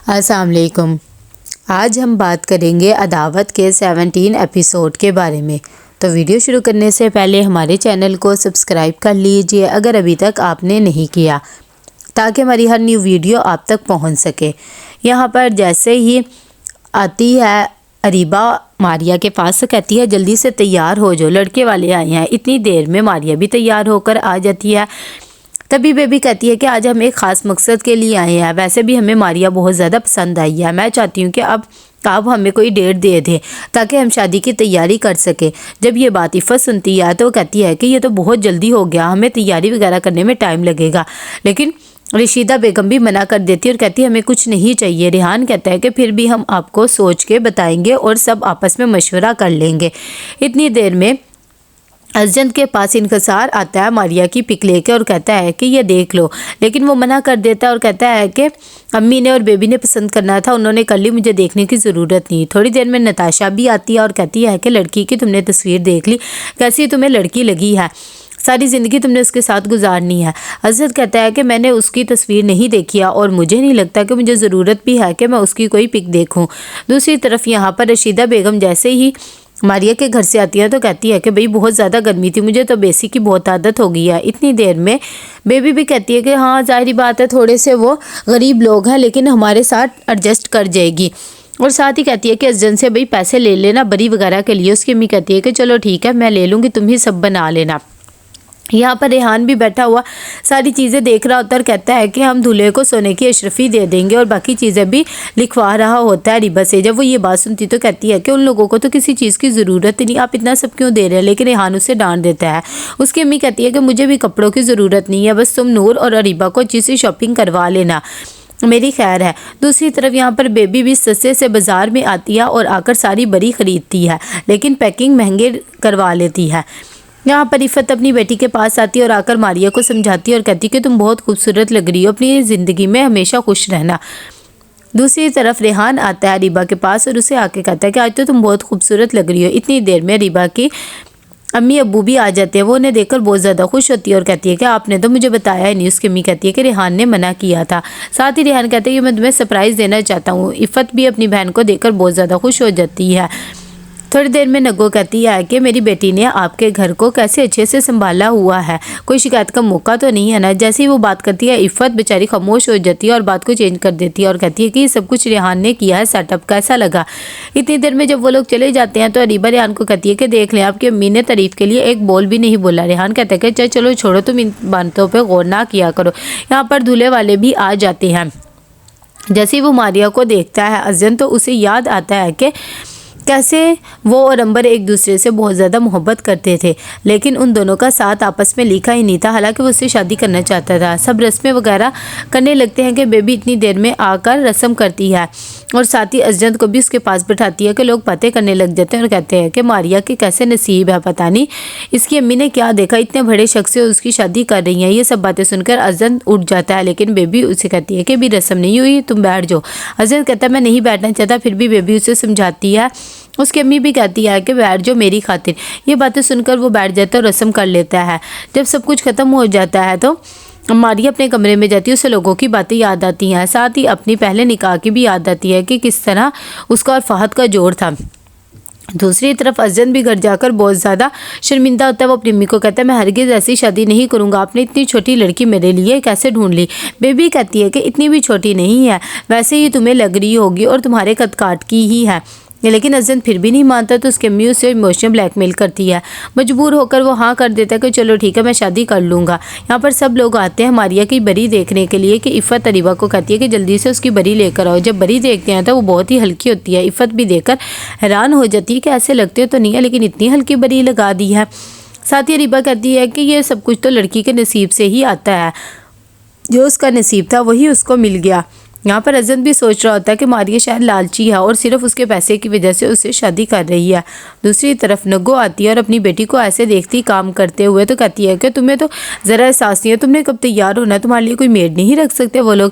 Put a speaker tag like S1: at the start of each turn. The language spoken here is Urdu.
S1: السلام علیکم۔ آج ہم بات کریں گے عداوت کے 17 ایپیسوڈ کے بارے میں۔ تو ویڈیو شروع کرنے سے پہلے ہمارے چینل کو سبسکرائب کر لیجئے اگر ابھی تک آپ نے نہیں کیا، تاکہ ہماری ہر نیو ویڈیو آپ تک پہنچ سکے۔ یہاں پر جیسے ہی آتی ہے اریبہ ماریا کے پاس سے کہتی ہے جلدی سے تیار ہو جو، لڑکے والے آئے ہیں۔ اتنی دیر میں ماریا بھی تیار ہو کر آ جاتی ہے۔ تبھی بیبی کہتی ہے کہ آج ہم ایک خاص مقصد کے لیے آئے ہیں، ویسے بھی ہمیں ماریا بہت زیادہ پسند آئی ہے، میں چاہتی ہوں کہ اب آپ ہمیں کوئی ڈیٹ دے دیں تاکہ ہم شادی کی تیاری کر سکیں۔ جب یہ بات عفت سنتی ہے تو کہتی ہے کہ یہ تو بہت جلدی ہو گیا، ہمیں تیاری وغیرہ کرنے میں ٹائم لگے گا، لیکن رشیدہ بیگم بھی منع کر دیتی ہے اور کہتی ہے ہمیں کچھ نہیں چاہیے۔ ریحان کہتا ہے کہ پھر بھی ہم آپ کو سوچ کے بتائیں گے اور سب آپس میں مشورہ کر لیں گے۔ اتنی دیر میں ازجد کے پاس انکسار آتا ہے ماریا کی پک لے کے اور کہتا ہے کہ یہ دیکھ لو، لیکن وہ منع کر دیتا ہے اور کہتا ہے کہ امی نے اور بیبی نے پسند کرنا تھا، انہوں نے کر لی، مجھے دیکھنے کی ضرورت نہیں۔ تھوڑی دیر میں نتاشا بھی آتی ہے اور کہتی ہے کہ لڑکی کی تم نے تصویر دیکھ لی، کیسی تمہیں لڑکی لگی ہے، ساری زندگی تم نے اس کے ساتھ گزارنی ہے۔ ازجد کہتا ہے کہ میں نے اس کی تصویر نہیں دیکھی ہے اور مجھے نہیں لگتا کہ مجھے ضرورت بھی ہے کہ میں اس کی کوئی پک دیکھوں۔ دوسری طرف یہاں پر رشیدہ بیگم جیسے ہی ماریا کے گھر سے آتی ہے تو کہتی ہے کہ بھئی بہت زیادہ گرمی تھی، مجھے تو بیسی کی بہت عادت ہو گئی ہے۔ اتنی دیر میں بیبی بھی کہتی ہے کہ ہاں ظاہری بات ہے تھوڑے سے وہ غریب لوگ ہیں لیکن ہمارے ساتھ ایڈجسٹ کر جائے گی، اور ساتھ ہی کہتی ہے کہ ازجد سے بھئی پیسے لے لینا بری وغیرہ کے لیے۔ اس کی امی کہتی ہے کہ چلو ٹھیک ہے میں لے لوں گی، تم ہی سب بنا لینا۔ یہاں پر ریحان بھی بیٹھا ہوا ساری چیزیں دیکھ رہا ہوتا ہے اور کہتا ہے کہ ہم دولہے کو سونے کی اشرفی دے دیں گے، اور باقی چیزیں بھی لکھوا رہا ہوتا ہے اریبہ سے۔ جب وہ یہ بات سنتی تو کہتی ہے کہ ان لوگوں کو تو کسی چیز کی ضرورت ہی نہیں، آپ اتنا سب کیوں دے رہے ہیں، لیکن ریحان اسے ڈانٹ دیتا ہے۔ اس کی امی کہتی ہے کہ مجھے بھی کپڑوں کی ضرورت نہیں ہے، بس تم نور اور اریبہ کو اچھی سی شاپنگ کروا لینا، میری خیر ہے۔ دوسری طرف یہاں پر بیبی بھی سستے سے بازار میں آتی ہے اور آ کر ساری بری خریدتی ہے، لیکن پیکنگ مہنگے کروا لیتی ہے۔ یہاں پر عفت اپنی بیٹی کے پاس آتی ہے اور آ کر ماریا کو سمجھاتی ہے اور کہتی ہے کہ تم بہت خوبصورت لگ رہی ہو، اپنی زندگی میں ہمیشہ خوش رہنا۔ دوسری طرف ریحان آتا ہے اریبہ کے پاس اور اسے آ کے کہتا ہے کہ آج تو تم بہت خوبصورت لگ رہی ہو۔ اتنی دیر میں اریبہ کی امی ابو بھی آ جاتے ہیں، وہ انہیں دیکھ کر بہت زیادہ خوش ہوتی ہے اور کہتی ہے کہ آپ نے تو مجھے بتایا ہی نہیں۔ اس کی امی کہتی ہے کہ ریحان نے منع کیا تھا۔ ساتھ ہی ریحان کہتے ہیں کہ میں تمہیں سرپرائز دینا چاہتا ہوں۔ عفت بھی اپنی بہن کو دیکھ کر بہت زیادہ خوش ہو جاتی ہے۔ تھوڑی دیر میں نگو کہتی ہے کہ میری بیٹی نے آپ کے گھر کو کیسے اچھے سے سنبھالا ہوا ہے، کوئی شکایت کا موقع تو نہیں ہے نا۔ جیسے ہی وہ بات کرتی ہے عفت بیچاری خاموش ہو جاتی ہے اور بات کو چینج کر دیتی ہے اور کہتی ہے کہ یہ سب کچھ ریحان نے کیا ہے، سیٹ اپ کیسا لگا۔ اتنی دیر میں جب وہ لوگ چلے جاتے ہیں تو اریبہ ریحان کو کہتی ہے کہ دیکھ لیں آپ کی امی نے تعریف کے لیے ایک بول بھی نہیں بولا۔ ریحان کہتا ہے کہ چلو چھوڑو، تم ان باتوں پہ غور نہ کیا کرو۔ یہاں پر دولہے والے بھی آ جاتے ہیں۔ جیسے ہی وہ ماریا کو دیکھتا ہے ازجد تو اسے یاد آتا ہے کہ کیسے وہ اور امبر ایک دوسرے سے بہت زیادہ محبت کرتے تھے، لیکن ان دونوں کا ساتھ آپس میں لکھا ہی نہیں تھا، حالانکہ وہ اس سے شادی کرنا چاہتا تھا۔ سب رسمیں وغیرہ کرنے لگتے ہیں کہ بیبی اتنی دیر میں آ کر رسم کرتی ہے اور ساتھ ہی ازجد کو بھی اس کے پاس بٹھاتی ہے کہ لوگ باتیں کرنے لگ جاتے ہیں اور کہتے ہیں کہ ماریا کے کیسے نصیب ہے، پتہ نہیں اس کی امی نے کیا دیکھا، اتنے بڑے شخص سے اس کی شادی کر رہی ہیں۔ یہ سب باتیں سن کر ازجد اٹھ جاتا ہے، لیکن بیبی اسے کہتی ہے کہ بھی رسم نہیں ہوئی، تم بیٹھ جاؤ۔ ازجد کہتا ہے میں نہیں بیٹھنا چاہتا، پھر بھی بیبی اسے سمجھاتی ہے۔ اس کی امی بھی کہتی ہے کہ بیٹھ جاؤ میری خاطر۔ یہ باتیں سن کر وہ بیٹھ جاتا ہے اور رسم کر لیتا ہے۔ جب سب کچھ ختم ہو جاتا ہے تو ماریا اپنے کمرے میں جاتی ہے، اسے لوگوں کی باتیں یاد آتی ہیں، ساتھ ہی اپنی پہلے نکاح کی بھی یاد آتی ہے کہ کس طرح اس کا اور فہد کا جوڑ تھا۔ دوسری طرف ازجد بھی گھر جا کر بہت زیادہ شرمندہ ہوتا ہے، وہ اپنی امی کو کہتا ہے میں ہرگز ایسی شادی نہیں کروں گا، آپ نے اتنی چھوٹی لڑکی میرے لیے کیسے ڈھونڈ لی۔ بیبی کہتی ہے کہ اتنی بھی چھوٹی نہیں ہے، ویسے ہی تمہیں لگ رہی ہوگی اور تمہارے قد کاٹ کی ہی ہے، لیکن ازجد پھر بھی نہیں مانتا تو اس کی امی اسے ایموشنل بلیک میل کرتی ہے۔ مجبور ہو کر وہ ہاں کر دیتا ہے کہ چلو ٹھیک ہے میں شادی کر لوں گا۔ یہاں پر سب لوگ آتے ہیں ماریا کی بری دیکھنے کے لیے کہ عفت اریبہ کو کہتی ہے کہ جلدی سے اس کی بری لے کر آؤ۔ جب بری دیکھتے ہیں تو وہ بہت ہی ہلکی ہوتی ہے۔ عفت بھی دیکھ کر حیران ہو جاتی ہے کہ ایسے لگتے ہو تو نہیں ہے، لیکن اتنی ہلکی بری لگا دی ہے۔ ساتھ ہی اریبہ کہتی ہے کہ یہ سب کچھ تو لڑکی کے نصیب سے ہی آتا ہے، جو اس کا نصیب تھا وہی اس کو مل گیا۔ یہاں پر ازجد بھی سوچ رہا ہوتا ہے کہ ماریا شاید لالچی ہے اور صرف اس کے پیسے کی وجہ سے اس سے شادی کر رہی ہے۔ دوسری طرف نگو آتی ہے اور اپنی بیٹی کو ایسے دیکھتی کام کرتے ہوئے تو کہتی ہے کہ تمہیں تو ذرا احساس نہیں ہے، تم نے کب تیار ہونا، تمہارے لیے کوئی میڈ نہیں رکھ سکتے وہ لوگ۔